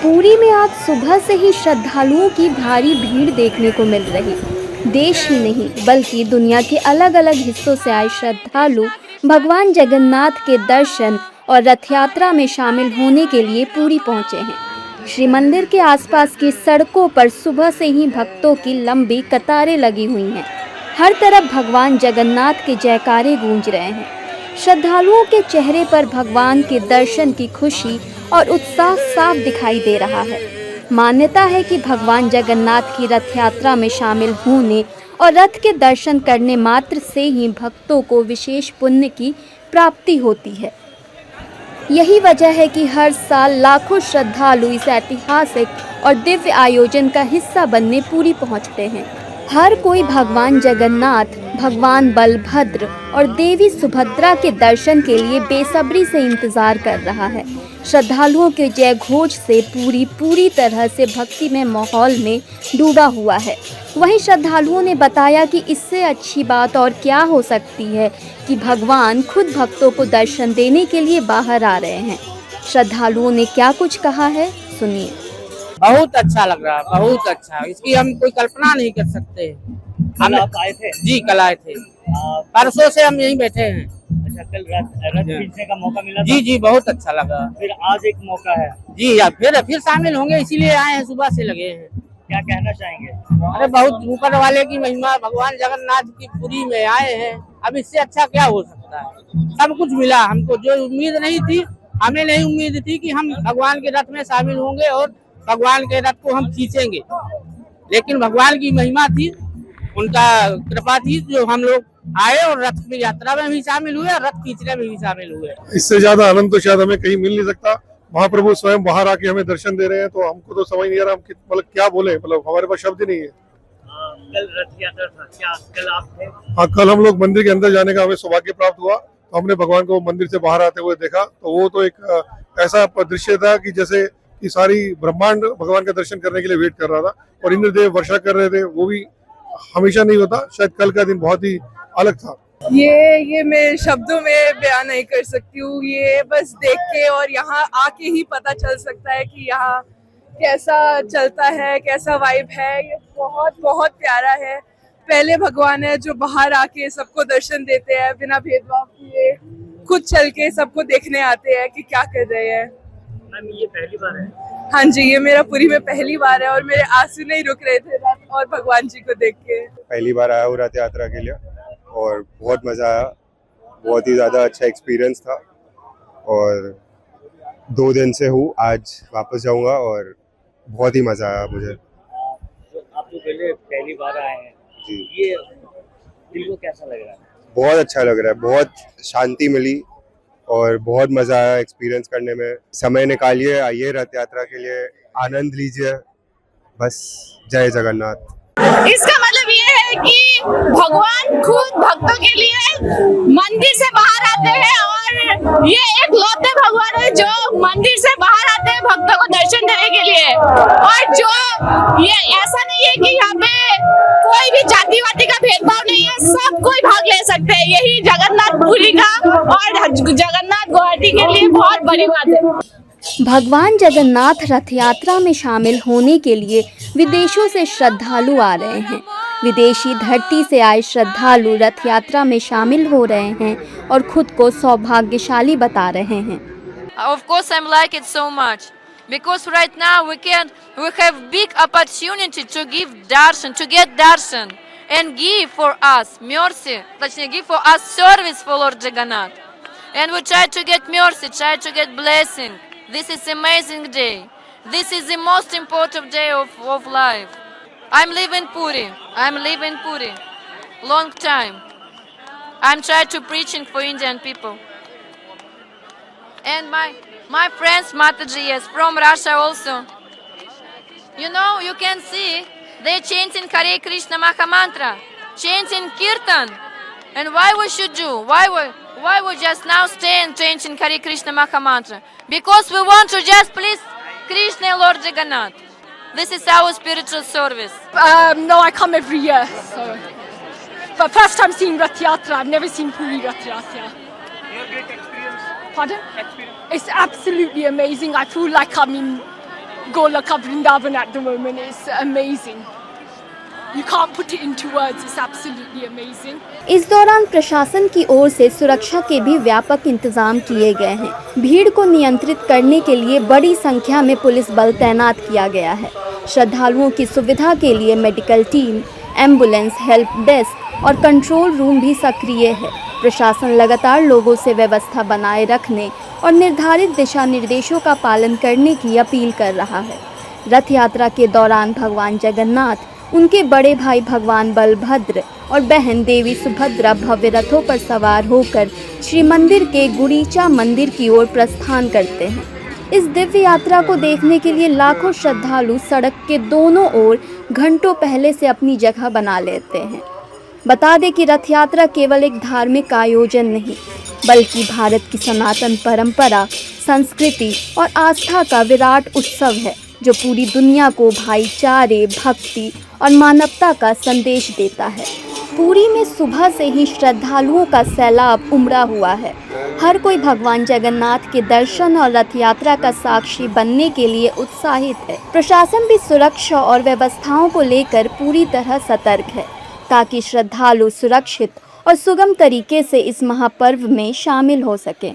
पुरी में आज सुबह से ही श्रद्धालुओं की भारी भीड़ देखने को मिल रही। देश ही नहीं बल्कि दुनिया के अलग अलग हिस्सों से आए श्रद्धालु भगवान जगन्नाथ के दर्शन और रथ यात्रा में शामिल होने के लिए पुरी पहुंचे हैं। श्री मंदिर के आसपास की सड़कों पर सुबह से ही भक्तों की लंबी कतारें लगी हुई हैं। हर तरफ भगवान जगन्नाथ के जयकारे गूंज रहे हैं। श्रद्धालुओं के चेहरे पर भगवान के दर्शन की खुशी और उत्साह साफ दिखाई दे रहा है। मान्यता है कि भगवान जगन्नाथ की रथ यात्रा में शामिल होने और रथ के दर्शन करने मात्र से ही भक्तों को विशेष पुण्य की प्राप्ति होती है। यही वजह है कि हर साल लाखों श्रद्धालु इस ऐतिहासिक और दिव्य आयोजन का हिस्सा बनने पुरी पहुंचते हैं। हर कोई भगवान जगन्नाथ, भगवान बलभद्र और देवी सुभद्रा के दर्शन के लिए बेसब्री से इंतजार कर रहा है। श्रद्धालुओं के जय घोष से पूरी तरह से भक्तिमय माहौल में डूबा हुआ है। वहीं श्रद्धालुओं ने बताया कि इससे अच्छी बात और क्या हो सकती है कि भगवान खुद भक्तों को दर्शन देने के लिए बाहर आ रहे हैं। श्रद्धालुओं ने क्या कुछ कहा है, सुनिए। बहुत अच्छा लग रहा है, बहुत अच्छा। इसकी हम कोई कल्पना नहीं कर सकते। हम आप आए थे? जी कल आए थे। परसों से हम यहीं बैठे हैं। अच्छा, कल रथ खींचने का मौका मिला था? जी जी बहुत अच्छा लगा। फिर आज एक मौका है जी या फिर शामिल होंगे, इसीलिए आए हैं, सुबह से लगे हैं। क्या कहना चाहेंगे? अरे बहुत ऊपर वाले की महिमा, भगवान जगन्नाथ की पुरी में आए हैं। अब इससे अच्छा क्या हो सकता है। सब कुछ मिला हमको, जो उम्मीद नहीं थी, हमें नहीं उम्मीद थी कि हम भगवान के रथ में शामिल होंगे और भगवान के रथ को हम खींचेंगे, लेकिन भगवान की महिमा थी, उनका कृपा थी जो हम लोग आए और रथ की यात्रा में भी शामिल हुए और रथ खींचने में भी शामिल हुए। इससे ज्यादा आनंद तो शायद हमें कहीं मिल नहीं सकता। महाप्रभु स्वयं बाहर आके हमें दर्शन दे रहे हैं, तो हमको तो समझ नहीं आ रहा हम मतलब क्या बोले, मतलब हमारे पास शब्द ही नहीं है। कल रथ यात्रा था, क्या कल आप थे? हाँ, कल हम लोग मंदिर के अंदर जाने का हमें सौभाग्य प्राप्त हुआ, तो हमने भगवान को मंदिर से बाहर आते हुए देखा, तो वो तो एक ऐसा दृश्य था कि जैसे कि सारी ब्रह्मांड भगवान का दर्शन करने के लिए वेट कर रहा था और इंद्रदेव वर्षा कर रहे थे। वो भी हमेशा नहीं होता, शायद कल का दिन बहुत ही अलग था। ये मैं शब्दों में बयान नहीं कर सकती हूँ। ये बस देख के और यहाँ आके ही पता चल सकता है कि यहाँ कैसा चलता है, कैसा वाइब है। ये बहुत बहुत प्यारा है। पहले भगवान है जो बाहर आके सबको दर्शन देते हैं बिना भेदभाव किए, खुद चल के सबको देखने आते हैं कि क्या कर रहे हैं। मैम, ये पहली बार है? हाँ जी, ये मेरा पुरी में पहली बार है और मेरे आंसू नहीं रुक रहे थे रथ और भगवान जी को देख के। पहली बार आया हूँ रथ यात्रा के लिए और बहुत मजा आया। बहुत ही ज्यादा अच्छा एक्सपीरियंस था और 2 दिन से हूँ, आज वापस जाऊंगा और बहुत ही मजा आया मुझे। आप तो पहली बार आए हैं जी, ये दिल को कैसा लग रहा है? बहुत अच्छा लग रहा है, बहुत शांति मिली और बहुत मजा आया एक्सपीरियंस करने में। समय निकालिए, आइए रथ यात्रा के लिए, आनंद लीजिए। बस जय जगन्नाथ। इसका मतलब ये है कि भगवान खुद भक्तों के लिए मंदिर से बाहर आते हैं और ये एक लौटे भगवान है जो मंदिर से बाहर आते हैं भक्तों को दर्शन देने के लिए। और जो ये ऐसा नहीं है कि यहाँ पे कोई भी जाति वाति का भेदभाव नहीं है, सब कोई भाग ले सकते हैं। यही जगन्नाथपुरी का और जगन्नाथ गुवाहाटी के लिए बहुत बड़ी बात है। भगवान जगन्नाथ रथ यात्रा में शामिल होने के लिए विदेशों से श्रद्धालु आ रहे हैं। विदेशी धरती से आए श्रद्धालु रथ यात्रा में शामिल हो रहे हैं और खुद को सौभाग्यशाली बता रहे हैं। Of course, I like it so much because right now we have big opportunity to give darshan, to get darshan and give for us mercy, give for us service for Lord Jagannath, and we try to get mercy, try to get blessing. This is amazing day. This is the most important day of life. I'm living Puri. Long time. I'm trying to preaching for Indian people. And my friends Mataji, yes, from Russia also. You know, you can see they're chanting Hare Krishna Maha Mantra, chanting Kirtan. And why we should do? Why we just now stay and chanting Hare Krishna Maha Mantra? Because we want to just please Krishna and Lord Jagannath. This is our spiritual service. No, I come every year. So. But first time seeing Rath Yatra. I've never seen Puri Rath Yatra. Your great experience? Pardon? Experience? It's absolutely amazing. I feel like I'm in Golaka Vrindavan at the moment is amazing. You can't put it into words. It's absolutely amazing. इस दौरान प्रशासन की ओर से सुरक्षा के भी व्यापक इंतजाम किए गए हैं। भीड़ को नियंत्रित करने के लिए बड़ी संख्या में पुलिस बल तैनात किया गया है। श्रद्धालुओं की सुविधा के लिए medical team, ambulance, help desk और कंट्रोल रूम भी सक्रिय है। प्रशासन लगातार लोगों से व्यवस्था बनाए रखने और निर्धारित दिशा निर्देशों का पालन करने की अपील कर रहा है। रथ यात्रा के दौरान भगवान जगन्नाथ, उनके बड़े भाई भगवान बलभद्र और बहन देवी सुभद्रा भव्य रथों पर सवार होकर श्री मंदिर के गुड़ीचा मंदिर की ओर प्रस्थान करते हैं। इस दिव्य यात्रा को देखने के लिए लाखों श्रद्धालु सड़क के दोनों ओर घंटों पहले से अपनी जगह बना लेते हैं। बता दें कि रथ यात्रा केवल एक धार्मिक आयोजन नहीं, बल्कि भारत की सनातन परंपरा, संस्कृति और आस्था का विराट उत्सव है, जो पूरी दुनिया को भाईचारे, भक्ति और मानवता का संदेश देता है। पुरी में सुबह से ही श्रद्धालुओं का सैलाब उमड़ा हुआ है। हर कोई भगवान जगन्नाथ के दर्शन और रथ यात्रा का साक्षी बनने के लिए उत्साहित है। प्रशासन भी सुरक्षा और व्यवस्थाओं को लेकर पूरी तरह सतर्क है, ताकि श्रद्धालु सुरक्षित और सुगम तरीके से इस महापर्व में शामिल हो सकें।